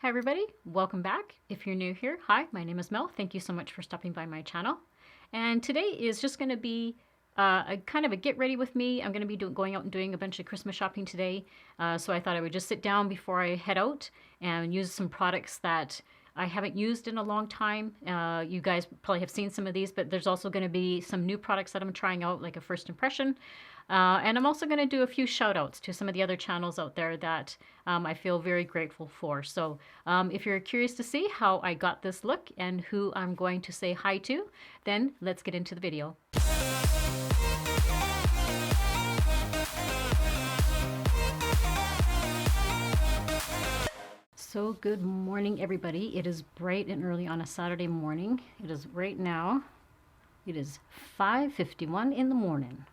Hi everybody, welcome back. If you're new here, hi, my name is Mel. Thank you so much for stopping by my channel. And today is just going to be a kind of a get ready with me. I'm going to be going out and doing a bunch of Christmas shopping today. So I thought I would just sit down before I head out and use some products that I haven't used in a long time. You guys probably have seen some of these, but there's also going to be some new products that I'm trying out, like a first impression. And I'm also going to do a few shout outs to some of the other channels out there that I feel very grateful for. So if you're curious to see how I got this look and who I'm going to say hi to, then let's get into the video. So good morning, everybody. It is bright and early on a Saturday morning. It is right now, it is 5:51 in the morning.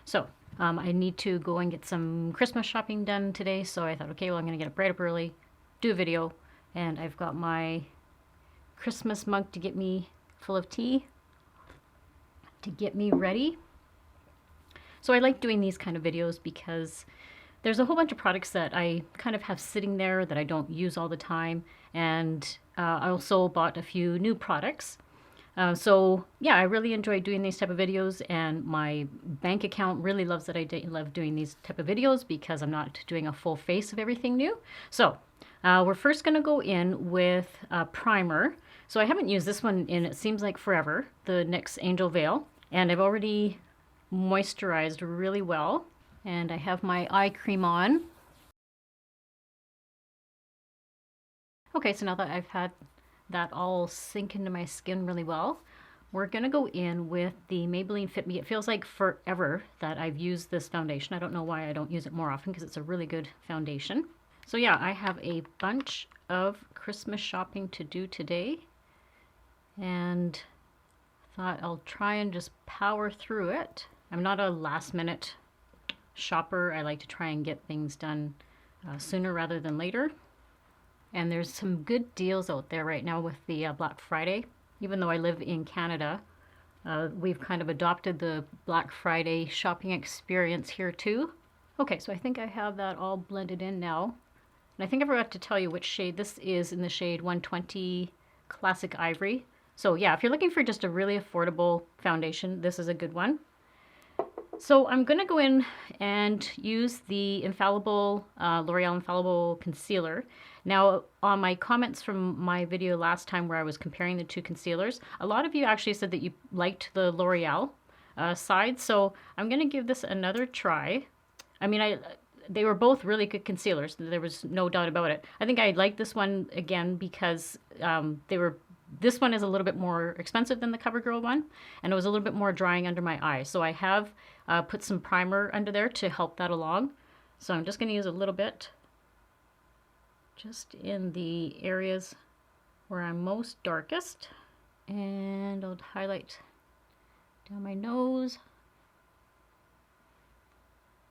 So I need to go and get some Christmas shopping done today. So I thought, okay, well, I'm going to get up right up early, do a video. And I've got my Christmas mug to get me full of tea to get me ready. So I like doing these kind of videos because there's a whole bunch of products that I kind of have sitting there that I don't use all the time. And I also bought a few new products. So yeah, I really enjoy doing these type of videos, and my bank account really loves that I love doing these type of videos because I'm not doing a full face of everything new. So we're first going to go in with a primer. So I haven't used this one in, it seems like forever, the NYX Angel Veil, and I've already moisturized really well. And I have my eye cream on. Okay, so now that I've had that all sink into my skin really well, we're going to go in with the Maybelline Fit Me. It feels like forever that I've used this foundation. I don't know why I don't use it more often because it's a really good foundation. So yeah, I have a bunch of Christmas shopping to do today, and thought I'll try and just power through it. I'm not a last minute shopper. I like to try and get things done sooner rather than later. And there's some good deals out there right now with the Black Friday. Even though I live in Canada, we've kind of adopted the Black Friday shopping experience here too. Okay, so I think I have that all blended in now. And I think I forgot to tell you which shade this is, in the shade 120 Classic Ivory. So yeah, if you're looking for just a really affordable foundation, this is a good one. So I'm going to go in and use the Infallible, L'Oreal Infallible Concealer. Now, on my comments from my video last time where I was comparing the two concealers, a lot of you actually said that you liked the L'Oreal side. So I'm going to give this another try. I mean, they were both really good concealers. There was no doubt about it. I think I like this one again because this one is a little bit more expensive than the CoverGirl one, and it was a little bit more drying under my eye. So I have put some primer under there to help that along. So I'm just going to use a little bit just in the areas where I'm most darkest, and I'll highlight down my nose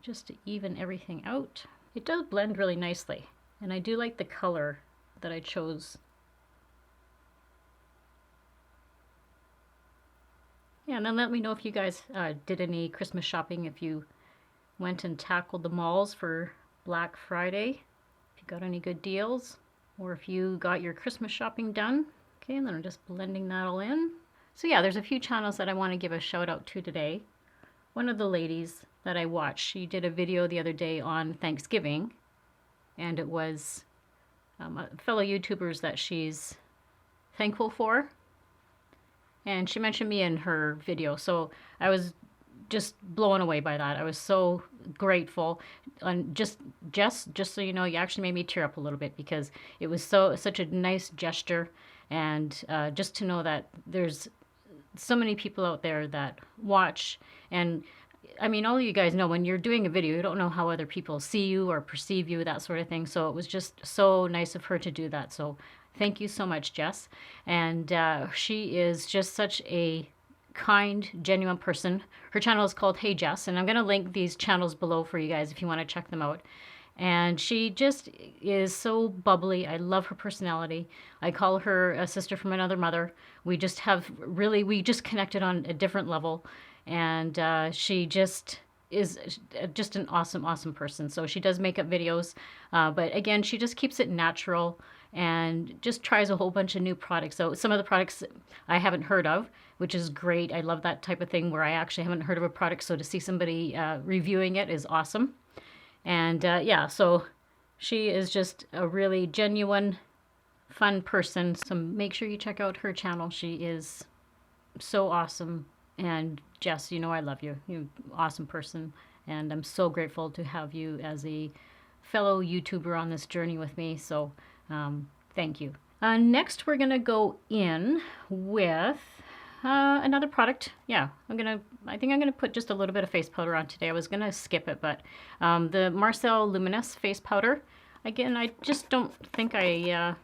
just to even everything out. It does blend really nicely, and I do like the color that I chose. Yeah, and then let me know if you guys did any Christmas shopping, if you went and tackled the malls for Black Friday, if you got any good deals, or if you got your Christmas shopping done. Okay, and then I'm just blending that all in. So yeah, there's a few channels that I want to give a shout out to today. One of the ladies that I watched, she did a video the other day on Thanksgiving, and it was fellow YouTubers that she's thankful for. And she mentioned me in her video, so I was just blown away by that. I was so grateful. And just so you know, you actually made me tear up a little bit because it was such a nice gesture, and just to know that there's so many people out there that watch. And I mean, all of you guys know when you're doing a video, you don't know how other people see you or perceive you, that sort of thing. So it was just so nice of her to do that. So thank you so much, Jess. And she is just such a kind, genuine person. Her channel is called Hey Jess, and I'm going to link these channels below for you guys if you want to check them out. And she just is so bubbly. I love her personality. I call her a sister from another mother. We just connected on a different level. And she just is just an awesome person. So she does makeup videos, but again, she just keeps it natural and just tries a whole bunch of new products. So some of the products I haven't heard of, which is great. I love that type of thing where I actually haven't heard of a product, so to see somebody reviewing it is awesome. And yeah, so she is just a really genuine, fun person. So make sure you check out her channel. She is so awesome. And Jess, you know I love you. You're an awesome person. And I'm so grateful to have you as a fellow YouTuber on this journey with me. So thank you. Next, we're going to go in with another product. Yeah, I think I'm going to put just a little bit of face powder on today. I was going to skip it, but the Marcelle Luminous face powder. Again, I just don't think I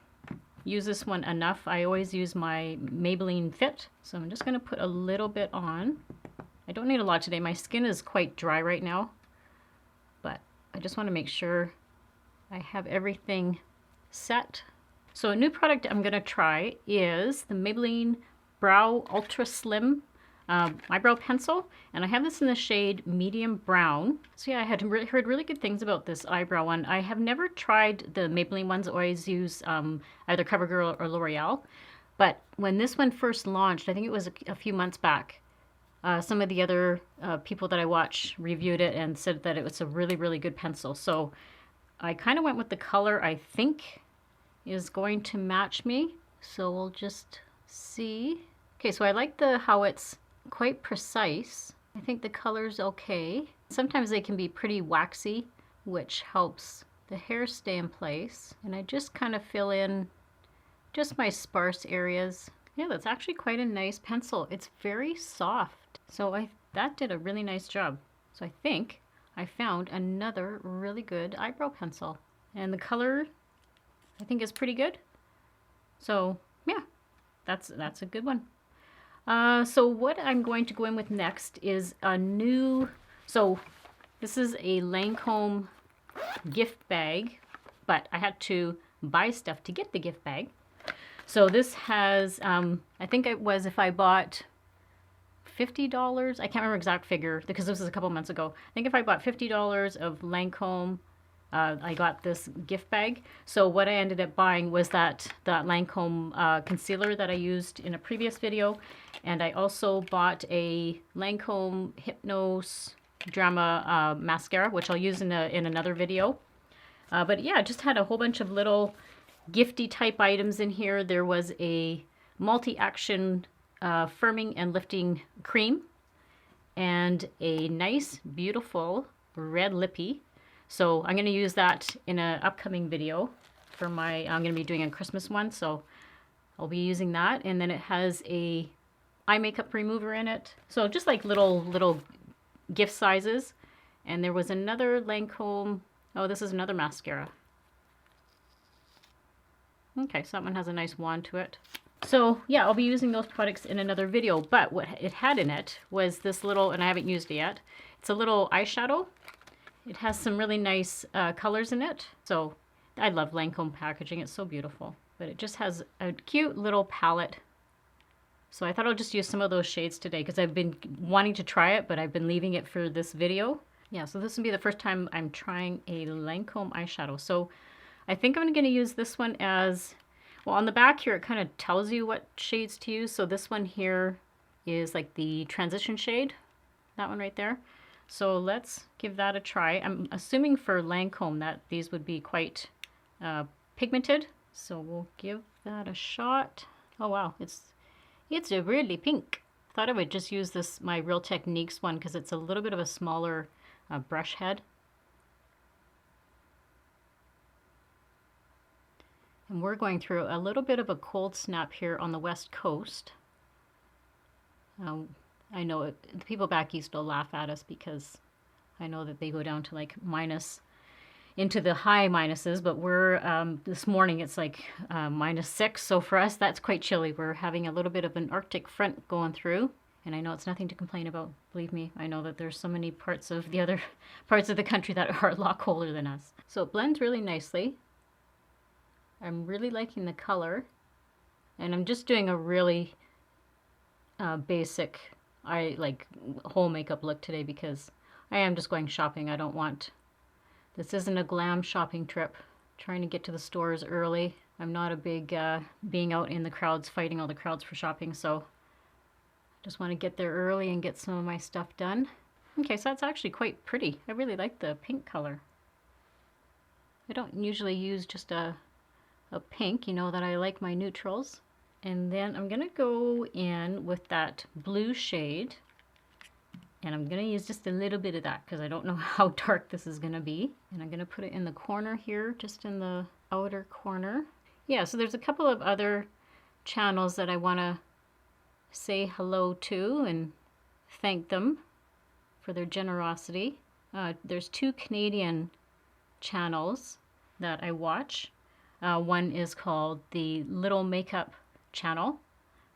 use this one enough. I always use my Maybelline Fit. So I'm just going to put a little bit on. I don't need a lot today. My skin is quite dry right now, but I just want to make sure I have everything set. So a new product I'm going to try is the Maybelline Brow Ultra Slim eyebrow pencil, and I have this in the shade medium brown. So yeah, I had heard really good things about this eyebrow one. I have never tried the Maybelline ones. I always use either CoverGirl or L'Oreal, but when this one first launched, I think it was a few months back, some of the other people that I watch reviewed it and said that it was a really good pencil. So I kind of went with the color I think is going to match me. So we'll just see. Okay, so I like how it's quite precise. I think the color's okay. Sometimes they can be pretty waxy, which helps the hair stay in place. And I just kind of fill in just my sparse areas. Yeah, that's actually quite a nice pencil. It's very soft. So that did a really nice job. So I think I found another really good eyebrow pencil. And the color, I think, is pretty good. So yeah, that's a good one. So what I'm going to go in with next is a new, so this is a Lancome gift bag, but I had to buy stuff to get the gift bag. So this has, I think it was if I bought $50, I can't remember exact figure because this was a couple months ago. I think if I bought $50 of Lancome, I got this gift bag. So what I ended up buying was that Lancome concealer that I used in a previous video. And I also bought a Lancome Hypnose Drama mascara, which I'll use in another video. But yeah, just had a whole bunch of little gifty type items in here. There was a multi-action firming and lifting cream and a nice, beautiful red lippy. So I'm going to use that in an upcoming video for I'm going to be doing a Christmas one. So I'll be using that. And then it has a eye makeup remover in it. So just like little gift sizes. And there was another Lancome. Oh, this is another mascara. Okay, so that one has a nice wand to it. So yeah, I'll be using those products in another video. But what it had in it was this little, and I haven't used it yet, it's a little eyeshadow. It has some really nice colors in it. So I love Lancome packaging. It's so beautiful. But it just has a cute little palette. So I thought I'll just use some of those shades today because I've been wanting to try it, but I've been leaving it for this video. Yeah, so this will be the first time I'm trying a Lancome eyeshadow. So I think I'm going to use this one as, well, on the back here it kind of tells you what shades to use. So this one here is like the transition shade, that one right there. So let's give that a try. I'm assuming for Lancome that these would be quite pigmented. So we'll give that a shot. Oh wow, it's a really pink. Thought I would just use this, my Real Techniques one, because it's a little bit of a smaller brush head. And we're going through a little bit of a cold snap here on the West Coast. I know the people back east will laugh at us because I know that they go down to like minus, into the high minuses, but we're, this morning it's like -6. So for us, that's quite chilly. We're having a little bit of an Arctic front going through. And I know it's nothing to complain about. Believe me, I know that there's so many parts of the other parts of the country that are a lot colder than us. So it blends really nicely. I'm really liking the color. And I'm just doing a really basic, whole makeup look today because I am just going shopping. I don't want, this isn't a glam shopping trip. Trying to get to the stores early. I'm not a big being out in the crowds, fighting all the crowds for shopping, so just want to get there early and get some of my stuff done. Okay, so that's actually quite pretty. I really like the pink color. I don't usually use just a pink, you know that I like my neutrals. And then I'm going to go in with that blue shade. And I'm going to use just a little bit of that because I don't know how dark this is going to be. And I'm going to put it in the corner here, just in the outer corner. Yeah, so there's a couple of other channels that I want to say hello to and thank them for their generosity. There's 2 Canadian channels that I watch. One is called the Little Makeup channel,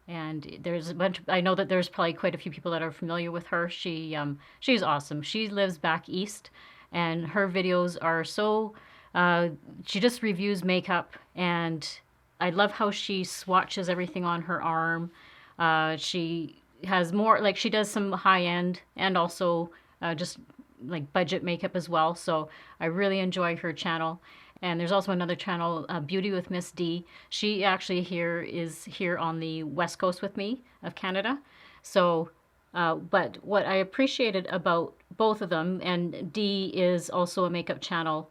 and there's a bunch. I know that there's probably quite a few people that are familiar with her. She's awesome. She lives back east, and her videos are so. She just reviews makeup, and I love how she swatches everything on her arm. She has more, like she does some high end and also just like budget makeup as well. So I really enjoy her channel. And there's also another channel, Beauty with Miss D. She actually is here on the West Coast with me of Canada. So, but what I appreciated about both of them, and D is also a makeup channel.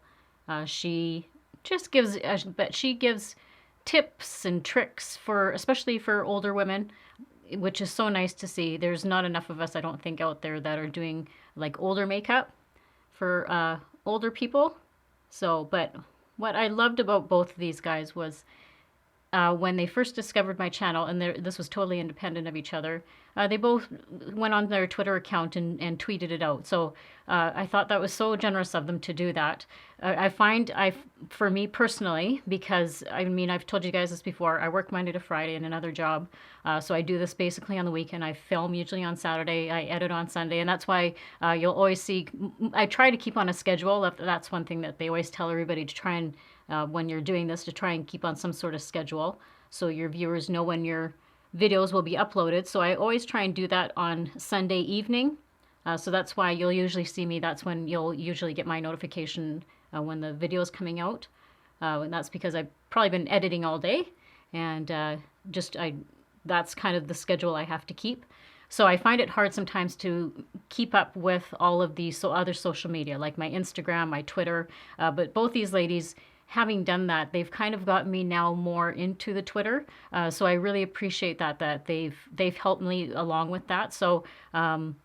She just gives, but she gives tips and tricks for, especially for older women, which is so nice to see. There's not enough of us, I don't think, out there that are doing like older makeup for older people. So, but what I loved about both of these guys was when they first discovered my channel, and this was totally independent of each other, they both went on their Twitter account and tweeted it out. So I thought that was so generous of them to do that. I find, for me personally, because I mean, I've told you guys this before, I work Monday to Friday in another job. So I do this basically on the weekend. I film usually on Saturday, I edit on Sunday, and that's why you'll always see, I try to keep on a schedule. That's one thing that they always tell everybody to try and, when you're doing this, to try and keep on some sort of schedule so your viewers know when your videos will be uploaded. So I always try and do that on Sunday evening. So that's why you'll usually see me. That's when you'll usually get my notification when the video is coming out. And that's because I've probably been editing all day. And that's kind of the schedule I have to keep. So I find it hard sometimes to keep up with all of these other social media, like my Instagram, my Twitter. But both these ladies, having done that, they've kind of got me now more into the Twitter. So I really appreciate that they've helped me along with that. So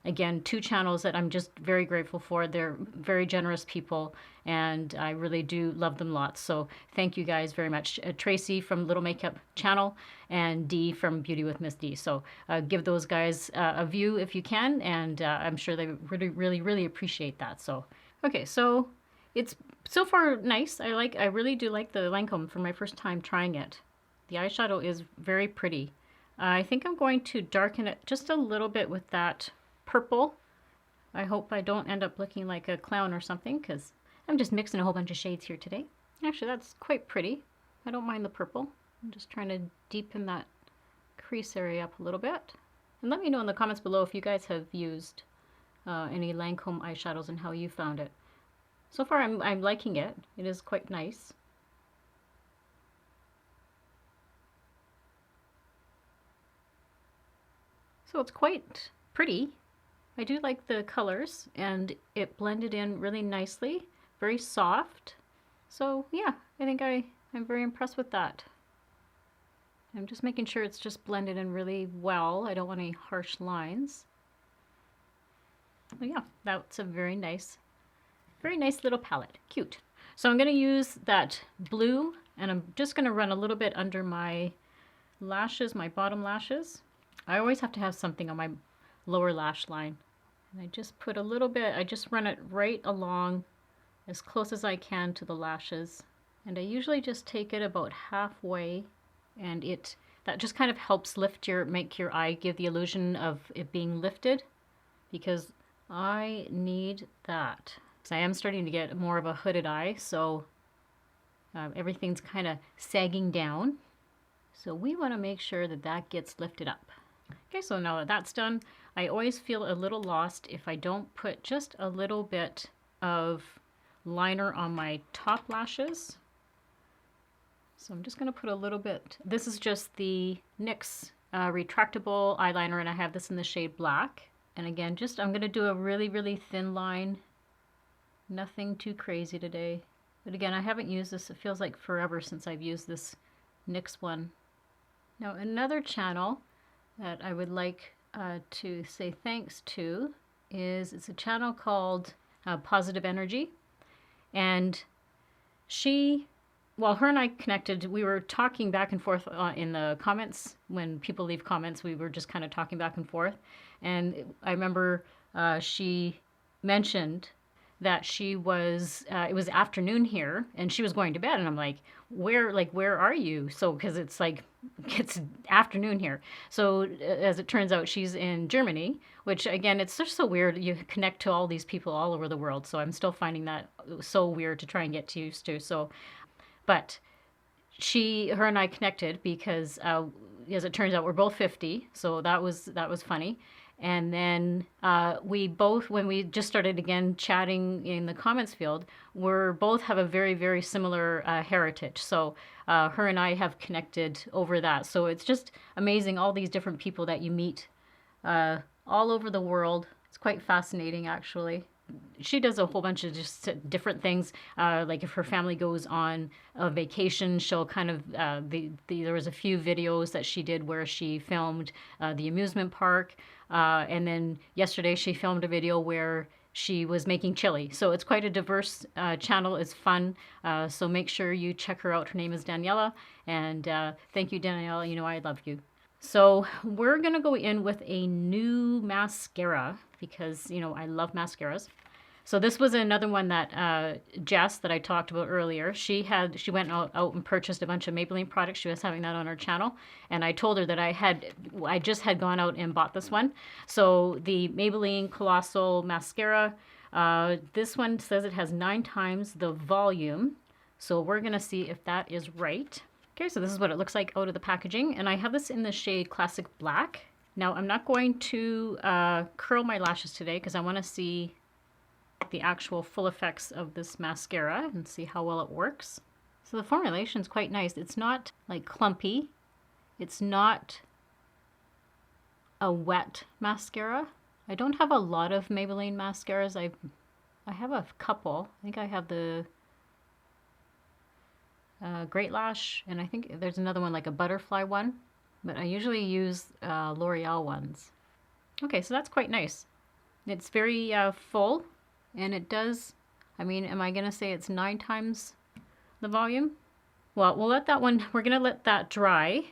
again, 2 channels that I'm just very grateful for. They're very generous people, and I really do love them lots. So thank you guys very much. Tracy from Little Makeup channel and Dee from Beauty with Miss D. So give those guys a view if you can, and I'm sure they really appreciate that. So okay, so it's so far nice. I really do like the Lancome for my first time trying it. The eyeshadow is very pretty. I think I'm going to darken it just a little bit with that purple. I hope I don't end up looking like a clown or something, because I'm just mixing a whole bunch of shades here today. Actually, that's quite pretty. I don't mind the purple. I'm just trying to deepen that crease area up a little bit. And let me know in the comments below if you guys have used any Lancome eyeshadows and how you found it. So far, I'm liking it. It is quite nice. So it's quite pretty. I do like the colors, and it blended in really nicely. Very soft. So yeah, I think I'm very impressed with that. I'm just making sure it's just blended in really well. I don't want any harsh lines. But yeah, that's a very nice little palette. Cute. So I'm going to use that blue, and I'm just going to run a little bit under my lashes, my bottom lashes. I always have to have something on my lower lash line. And I just put a little bit, I just run it right along as close as I can to the lashes. And I usually just take it about halfway, and that just kind of helps make your eye give the illusion of it being lifted, because I need that. I am starting to get more of a hooded eye, so everything's kind of sagging down. So we want to make sure that gets lifted up. Okay, so now that that's done, I always feel a little lost if I don't put just a little bit of liner on my top lashes. So I'm just going to put a little bit. This is just the NYX retractable eyeliner, and I have this in the shade black. And again, just I'm going to do a really, really thin line. Nothing too crazy today. But again, I haven't used this. It feels like forever since I've used this NYX one. Now another channel that I would like to say thanks to is, it's a channel called Positive Energy. And she, well, her and I connected, we were talking back and forth in the comments. When people leave comments, we were just kind of talking back and forth. And I remember she mentioned that she was, it was afternoon here, and she was going to bed. And I'm like, where are you? So, because it's like, it's afternoon here. So as it turns out, she's in Germany, which again, it's just so weird. You connect to all these people all over the world. So I'm still finding that so weird to try and get used to. So, but her and I connected because, as it turns out, we're both 50. So that was funny. And then we both, when we just started again chatting in the comments field, we're both have a very, very similar heritage. So her and I have connected over that. So it's just amazing, all these different people that you meet all over the world. It's quite fascinating, actually. She does a whole bunch of just different things. Like if her family goes on a vacation, she'll kind of, there was a few videos that she did where she filmed the amusement park. And then yesterday she filmed a video where she was making chili. So it's quite a diverse channel. It's fun. So make sure you check her out. Her name is Daniela. And thank you, Daniela. You know I love you. So we're going to go in with a new mascara because, you know, I love mascaras. So this was another one that Jess, that I talked about earlier, she went out and purchased a bunch of Maybelline products. She was having that on her channel. And I told her that I just had gone out and bought this one. So the Maybelline Colossal mascara, this one says it has 9 times the volume. So we're going to see if that is right. Okay, so this is what it looks like out of the packaging. And I have this in the shade Classic Black. Now, I'm not going to curl my lashes today because I want to see the actual full effects of this mascara and see how well it works. So the formulation is quite nice. It's not like clumpy. It's not a wet mascara. I don't have a lot of Maybelline mascaras. I have a couple. I think I have the Great Lash, and I think there's another one like a butterfly one, but I usually use L'Oreal ones. Okay, so that's quite nice. It's very full, and it does, I mean, am I gonna say it's 9 times the volume? Well, we'll let that one, we're gonna let that dry,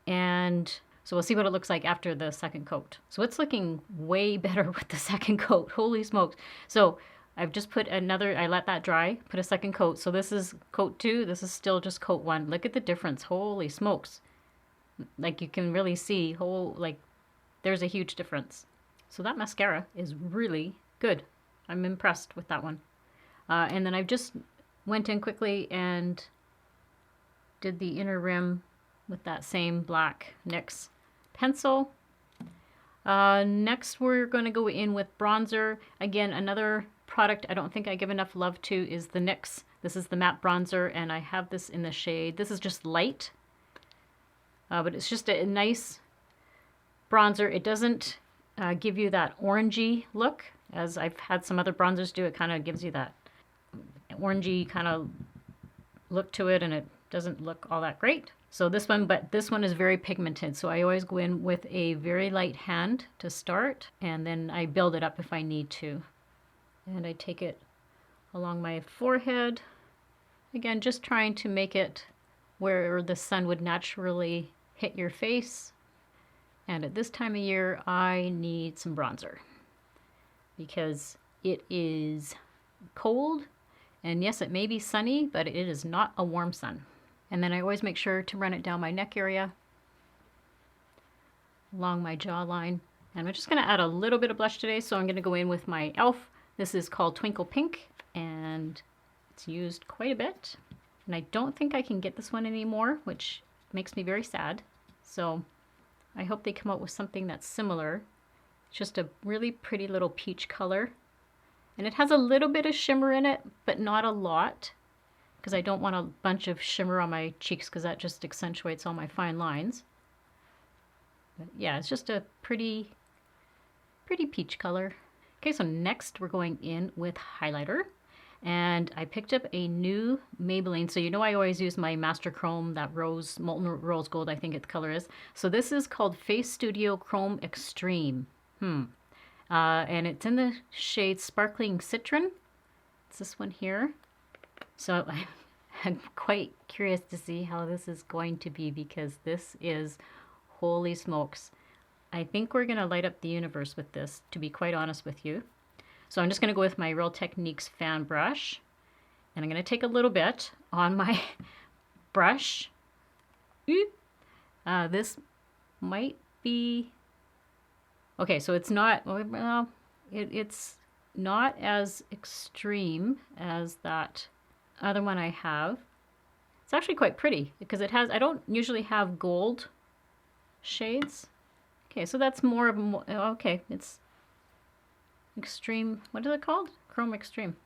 and so we'll see what it looks like after the second coat. So it's looking way better with the second coat, holy smokes. So I've just put another, I let that dry, put a second coat. So this is coat 2, this is still just coat 1. Look at the difference, holy smokes. Like you can really see, there's a huge difference. So that mascara is really good. I'm impressed with that one. And then I've just went in quickly and did the inner rim with that same black NYX pencil. Next we're going to go in with bronzer. Again, another product I don't think I give enough love to is the NYX. This is the matte bronzer, and I have this in the shade. This is just light, but it's just a nice bronzer. It doesn't give you that orangey look, as I've had some other bronzers do. It kind of gives you that orangey kind of look to it, and it doesn't look all that great. So this one, but this one is very pigmented. So I always go in with a very light hand to start, and then I build it up if I need to. And I take it along my forehead. Again, just trying to make it where the sun would naturally hit your face. And at this time of year, I need some bronzer because it is cold. And yes, it may be sunny, but it is not a warm sun. And then I always make sure to run it down my neck area, along my jawline. And I'm just going to add a little bit of blush today, so I'm going to go in with my e.l.f. This is called Twinkle Pink, and it's used quite a bit. And I don't think I can get this one anymore, which makes me very sad. So I hope they come out with something that's similar. It's just a really pretty little peach color. And it has a little bit of shimmer in it, but not a lot. because I don't want a bunch of shimmer on my cheeks because that just accentuates all my fine lines. But yeah, it's just a pretty peach color. Okay, so next we're going in with highlighter. And I picked up a new Maybelline. So you know I always use my Master Chrome, that molten rose gold, I think the color is. So this is called Face Studio Chrome Extreme. And it's in the shade Sparkling Citrine. It's this one here. So I'm quite curious to see how this is going to be because this is, holy smokes. I think we're going to light up the universe with this, to be quite honest with you. So I'm just going to go with my Real Techniques fan brush. And I'm going to take a little bit on my brush. This might be... Okay, so it's not... Well, it's not as extreme as that other one I have. It's actually quite pretty because it has... I don't usually have gold shades. Okay, so that's more of a... Okay, it's... Extreme, what is it called? Chrome Extreme.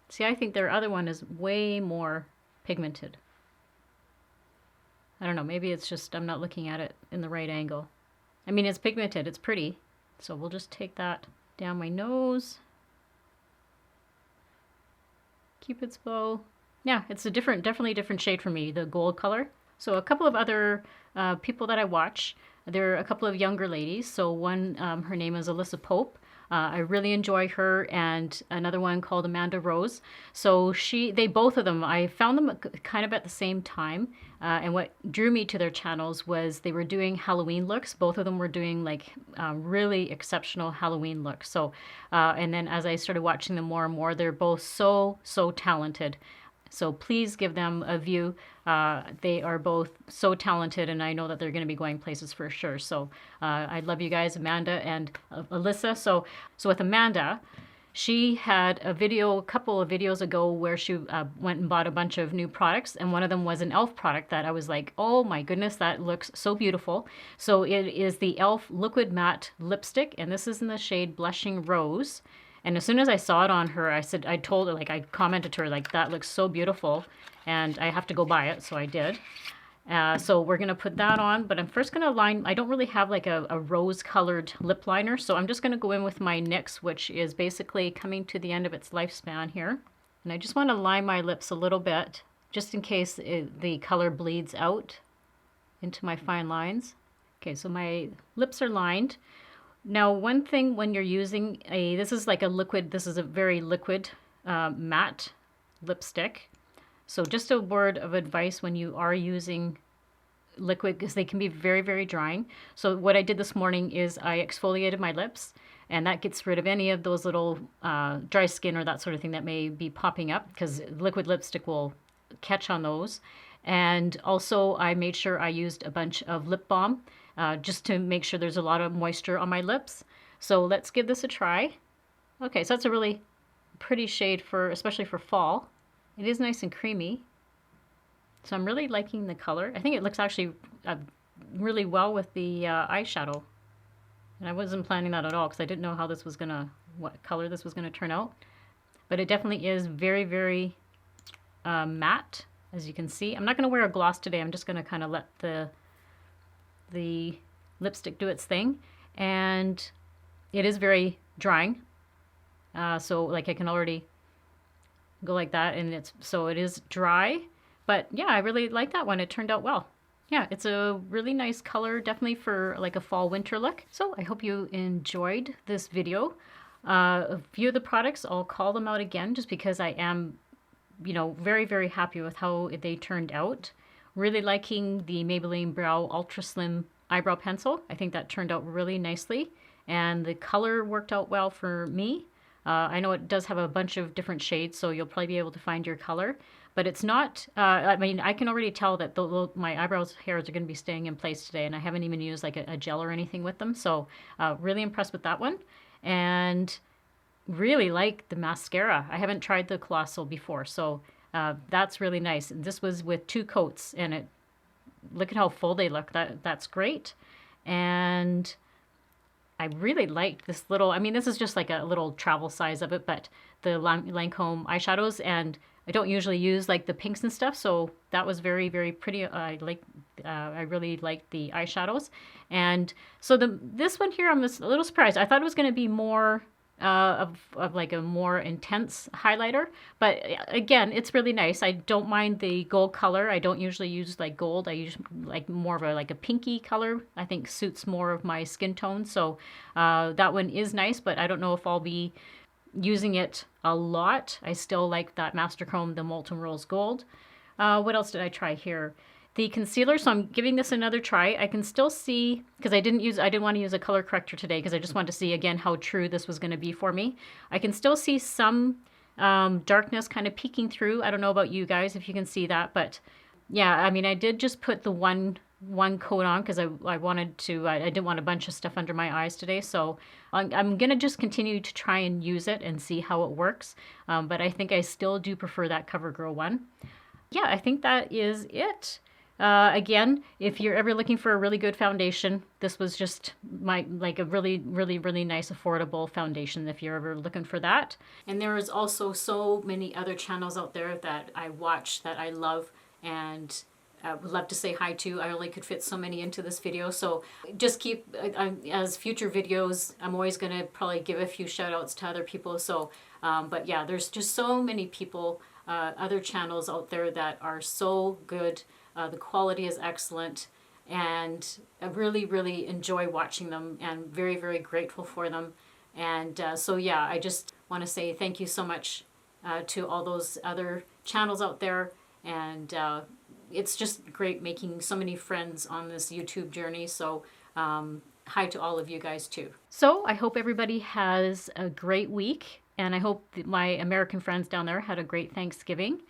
See, I think their other one is way more pigmented. I don't know, maybe it's just I'm not looking at it in the right angle. I mean, it's pigmented, it's pretty. So we'll just take that down my nose. Cupid's bow. Yeah, it's a definitely a different shade for me, the gold color. So a couple of other people that I watch, there are a couple of younger ladies. So one, her name is Alyssa Pope. I really enjoy her, and another one called Amanda Rose. So they both of them, I found them kind of at the same time. And what drew me to their channels was they were doing Halloween looks. Both of them were doing like really exceptional Halloween looks. So, and then as I started watching them more and more, they're both so talented. So please give them a view. They are both so talented, and I know that they're going to be going places for sure. So I love you guys, Amanda and Alyssa. So with Amanda, she had a couple of videos ago where she went and bought a bunch of new products, and one of them was an e.l.f. product that I was like, oh my goodness, that looks so beautiful. So it is the e.l.f. Liquid Matte Lipstick, and this is in the shade Blushing Rose. And as soon as I saw it on her, I told her, like, I commented to her, like, that looks so beautiful, and I have to go buy it, so I did. So we're going to put that on, but I'm first going to line, I don't really have like a rose-colored lip liner, so I'm just going to go in with my NYX, which is basically coming to the end of its lifespan here. And I just want to line my lips a little bit, just in case the color bleeds out into my fine lines. Okay, so my lips are lined. Now, one thing when you're using this is a very liquid matte lipstick. So just a word of advice when you are using liquid, because they can be very drying. So what I did this morning is I exfoliated my lips, and that gets rid of any of those little dry skin or that sort of thing that may be popping up, because liquid lipstick will catch on those. And also I made sure I used a bunch of lip balm just to make sure there's a lot of moisture on my lips. So let's give this a try. Okay, so that's a really pretty shade especially for fall. It is nice and creamy. So I'm really liking the color. I think it looks actually really well with the eyeshadow. And I wasn't planning that at all because I didn't know what color this was gonna turn out. But it definitely is very matte, as you can see. I'm not gonna wear a gloss today. I'm just gonna kind of let the lipstick do its thing. And it is very drying. So like I can already go like that, and it is dry, but yeah, I really like that one. It turned out well. Yeah, it's a really nice color, definitely for like a fall winter look. So I hope you enjoyed this video. A few of the products, I'll call them out again just because I am, very happy with how they turned out. Really liking the Maybelline Brow Ultra Slim Eyebrow Pencil. I think that turned out really nicely, and the color worked out well for me. I know it does have a bunch of different shades, so you'll probably be able to find your color. But it's not, I mean, I can already tell that my eyebrows hairs are going to be staying in place today, and I haven't even used like a gel or anything with them. So really impressed with that one. And really like the mascara. I haven't tried the Colossal before, so that's really nice. And this was with 2 coats, and look at how full they look. That's great. And I really liked this little, I mean, this is just like a little travel size of it, but the Lancome eyeshadows, and I don't usually use like the pinks and stuff, so that was very, very pretty. I really liked the eyeshadows. And so this one here, I'm a little surprised. I thought it was going to be more of like a more intense highlighter, but again, it's really nice. I don't mind the gold color. I don't usually use like gold. I use like more of a like a pinky color. I think suits more of my skin tone. So that one is nice, but I don't know if I'll be using it a lot. I still like that Master Chrome, the Molten Rose Gold. What else did I try here? The concealer, so I'm giving this another try. I can still see, because I didn't want to use a color corrector today because I just wanted to see again how true this was going to be for me. I can still see some darkness kind of peeking through. I don't know about you guys if you can see that, but yeah, I mean, I did just put the one coat on because I wanted to, I didn't want a bunch of stuff under my eyes today. So I'm going to just continue to try and use it and see how it works. But I think I still do prefer that CoverGirl one. Yeah, I think that is it. Again, if you're ever looking for a really good foundation, this was just like a really, really, really nice affordable foundation if you're ever looking for that. And there is also so many other channels out there that I watch that I love and would love to say hi to. I only could fit so many into this video, so just keep, as future videos, I'm always going to probably give a few shout outs to other people. So, but yeah, there's just so many people, other channels out there that are so good. The quality is excellent, and I really, really enjoy watching them and very, very grateful for them. And so yeah, I just want to say thank you so much to all those other channels out there. And it's just great making so many friends on this YouTube journey. So hi to all of you guys too. So I hope everybody has a great week, and I hope that my American friends down there had a great Thanksgiving.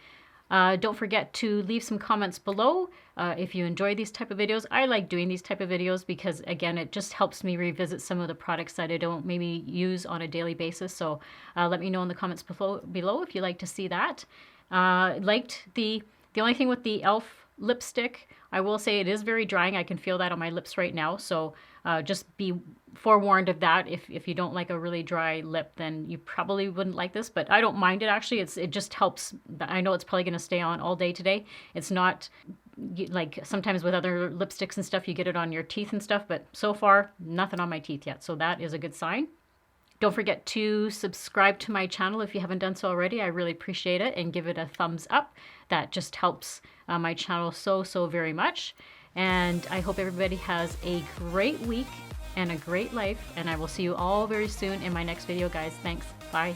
Don't forget to leave some comments below if you enjoy these type of videos. I like doing these type of videos because, again, it just helps me revisit some of the products that I don't maybe use on a daily basis. So let me know in the comments below if you like to see that. Liked the only thing with the e.l.f. lipstick, I will say it is very drying. I can feel that on my lips right now. So just be forewarned of that. If you don't like a really dry lip, then you probably wouldn't like this, but I don't mind it actually. It just helps. I know it's probably going to stay on all day today. It's not like sometimes with other lipsticks and stuff, you get it on your teeth and stuff, but so far nothing on my teeth yet. So that is a good sign. Don't forget to subscribe to my channel if you haven't done so already. I really appreciate it, and give it a thumbs up. That just helps my channel so very much. And I hope everybody has a great week and a great life, and I will see you all very soon in my next video, guys. Thanks. Bye.